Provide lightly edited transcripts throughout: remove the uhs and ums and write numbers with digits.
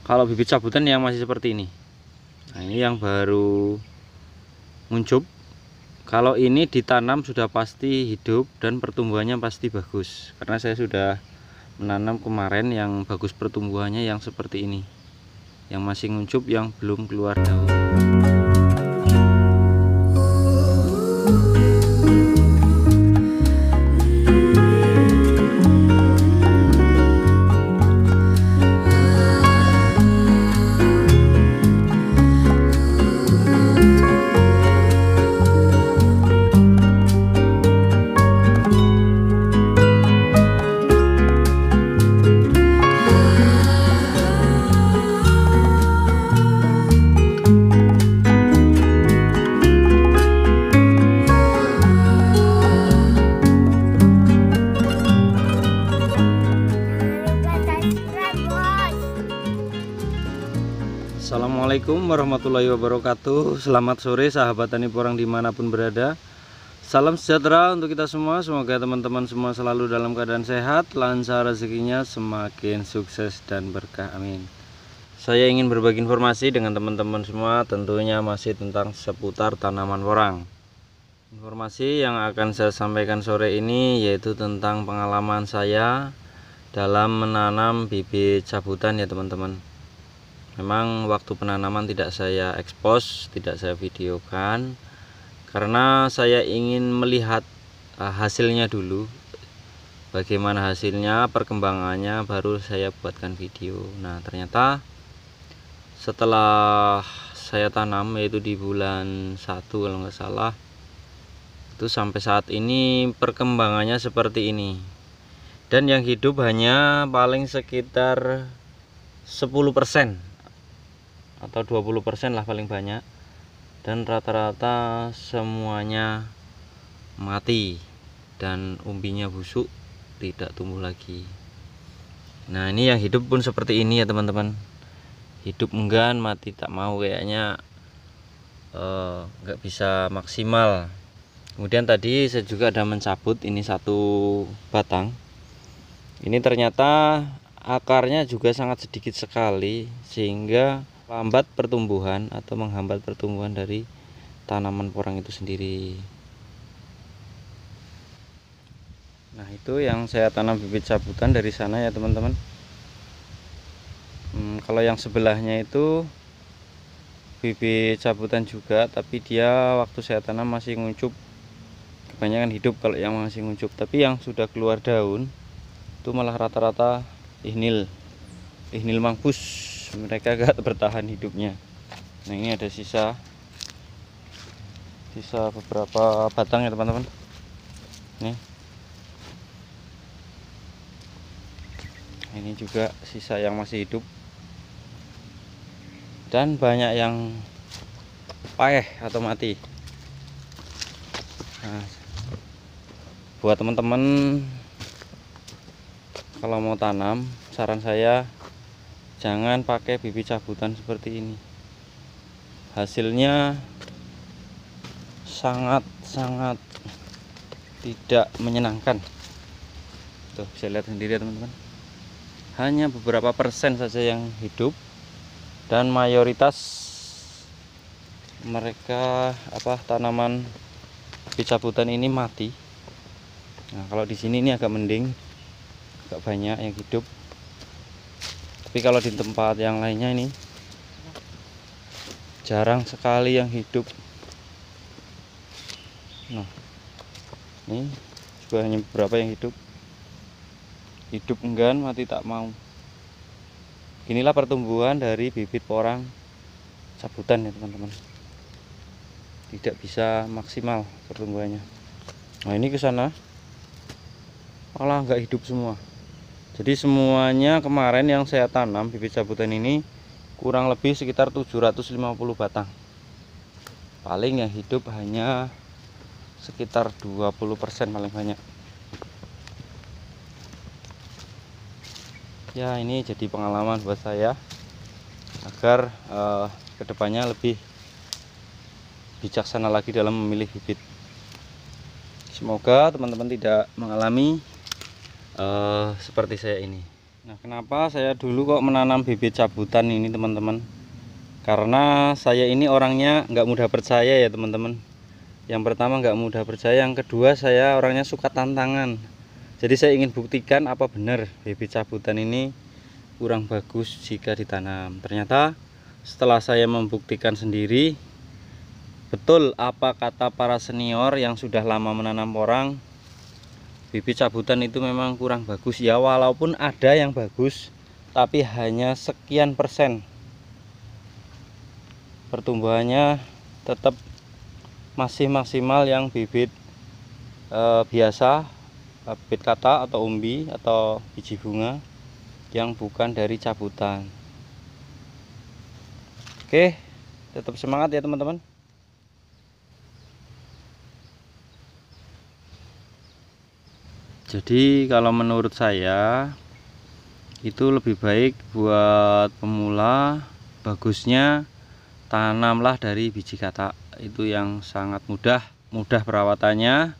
Kalau bibit cabutan yang masih seperti ini. Nah, ini yang baru nguncup. Kalau ini ditanam sudah pasti hidup dan pertumbuhannya pasti bagus. Karena saya sudah menanam kemarin yang bagus pertumbuhannya yang seperti ini. Yang masih nguncup, yang belum keluar daun. Assalamualaikum warahmatullahi wabarakatuh. Selamat sore sahabat tani porang dimanapun berada. Salam sejahtera untuk kita semua. Semoga teman-teman semua selalu dalam keadaan sehat, lancar rezekinya, semakin sukses dan berkah, amin. Saya ingin berbagi informasi dengan teman-teman semua, tentunya masih tentang seputar tanaman porang. Informasi yang akan saya sampaikan sore ini yaitu tentang pengalaman saya dalam menanam bibit cabutan ya teman-teman. Memang waktu penanaman tidak saya expose, tidak saya videokan karena saya ingin melihat hasilnya dulu. Bagaimana hasilnya, perkembangannya, baru saya buatkan video. Nah, ternyata setelah saya tanam, yaitu di bulan 1 kalau nggak salah, itu sampai saat ini perkembangannya seperti ini. Dan yang hidup hanya paling sekitar 10% atau 20% lah paling banyak, dan rata-rata semuanya mati dan umbinya busuk, tidak tumbuh lagi. Nah, ini yang hidup pun seperti ini ya teman-teman. Hidup enggan, mati tak mau, kayaknya nggak bisa maksimal. Kemudian tadi saya juga ada mencabut ini satu batang. Ini ternyata akarnya juga sangat sedikit sekali, sehingga lambat pertumbuhan atau menghambat pertumbuhan dari tanaman porang itu sendiri. Nah, itu yang saya tanam bibit cabutan dari sana ya teman-teman. Kalau yang sebelahnya itu bibit cabutan juga, tapi dia waktu saya tanam masih nguncup, kebanyakan hidup kalau yang masih nguncup. Tapi yang sudah keluar daun itu malah rata-rata ihnil mangbus, mereka gak bertahan hidupnya. Nah, ini ada sisa beberapa batang ya teman-teman. Nih, ini juga sisa yang masih hidup, dan banyak yang paeh atau mati. Nah, buat teman-teman kalau mau tanam, saran saya jangan pakai bibit cabutan seperti ini. Hasilnya sangat tidak menyenangkan. Tuh, bisa lihat sendiri ya teman-teman. Hanya beberapa persen saja yang hidup, dan mayoritas mereka tanaman bibit cabutan ini mati. Nah, kalau di sini ini agak mending, agak banyak yang hidup. Tapi kalau di tempat yang lainnya ini jarang sekali yang hidup. Nah, ini juga hanya beberapa yang hidup. Hidup enggan, mati tak mau. Inilah pertumbuhan dari bibit porang cabutan ya teman-teman. Tidak bisa maksimal pertumbuhannya. Nah, ini ke sana malah nggak hidup semua. Jadi semuanya kemarin yang saya tanam bibit cabutan ini kurang lebih sekitar 750 batang. Paling yang hidup hanya sekitar 20% paling banyak. Ya, ini jadi pengalaman buat saya agar kedepannya lebih bijaksana lagi dalam memilih bibit. Semoga teman-teman tidak mengalami seperti saya ini. Nah, kenapa saya dulu kok menanam bibit cabutan ini teman-teman? Karena saya ini orangnya nggak mudah percaya ya teman-teman. Yang pertama nggak mudah percaya, yang kedua saya orangnya suka tantangan. Jadi saya ingin buktikan apa benar bibit cabutan ini kurang bagus jika ditanam. Ternyata setelah saya membuktikan sendiri, betul apa kata para senior yang sudah lama menanam porang, bibit cabutan itu memang kurang bagus ya. Walaupun ada yang bagus, tapi hanya sekian persen. Pertumbuhannya tetap masih maksimal yang bibit biasa, bibit kata atau umbi atau biji bunga yang bukan dari cabutan. Oke, tetap semangat ya teman-teman. Jadi kalau menurut saya itu lebih baik buat pemula, bagusnya tanamlah dari biji kata. Itu yang sangat mudah perawatannya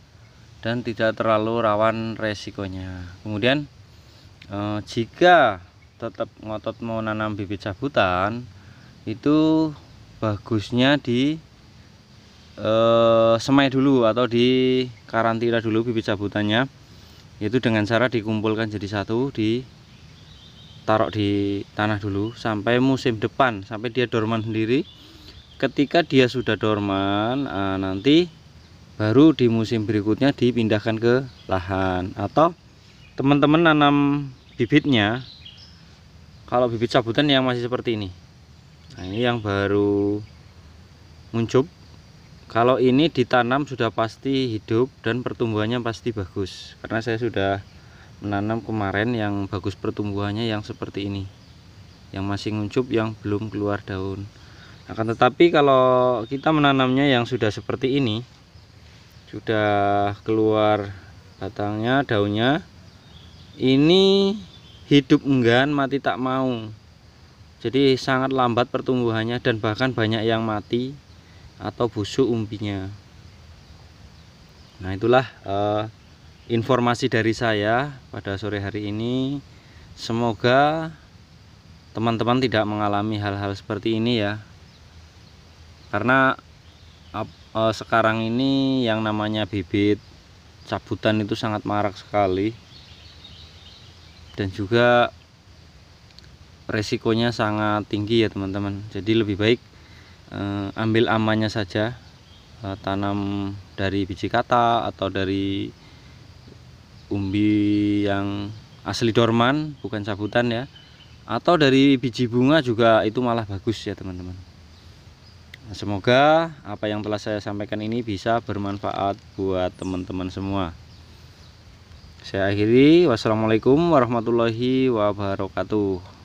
dan tidak terlalu rawan resikonya. Kemudian jika tetap ngotot mau nanam bibit cabutan, itu bagusnya di semai dulu atau di karantina dulu bibit cabutannya, yaitu dengan cara dikumpulkan jadi satu, ditaruh di tanah dulu sampai musim depan, sampai dia dorman sendiri. Ketika dia sudah dorman, nanti baru di musim berikutnya dipindahkan ke lahan. Atau teman-teman nanam bibitnya, kalau bibit cabutan yang masih seperti ini, nah ini yang baru muncul. Kalau ini ditanam sudah pasti hidup dan pertumbuhannya pasti bagus, karena saya sudah menanam kemarin yang bagus pertumbuhannya yang seperti ini, yang masih nguncup, yang belum keluar daun. Akan tetapi kalau kita menanamnya yang sudah seperti ini, sudah keluar batangnya, daunnya, ini hidup enggan, mati tak mau. Jadi sangat lambat pertumbuhannya dan bahkan banyak yang mati atau busuk umbinya. Nah, itulah informasi dari saya pada sore hari ini. Semoga teman-teman tidak mengalami hal-hal seperti ini ya, karena sekarang ini yang namanya bibit cabutan itu sangat marak sekali dan juga resikonya sangat tinggi ya teman-teman. Jadi lebih baik ambil amannya saja, tanam dari biji kata atau dari umbi yang asli dorman bukan cabutan ya, atau dari biji bunga juga itu malah bagus ya teman-teman. Semoga apa yang telah saya sampaikan ini bisa bermanfaat buat teman-teman semua. Saya akhiri, wassalamualaikum warahmatullahi wabarakatuh.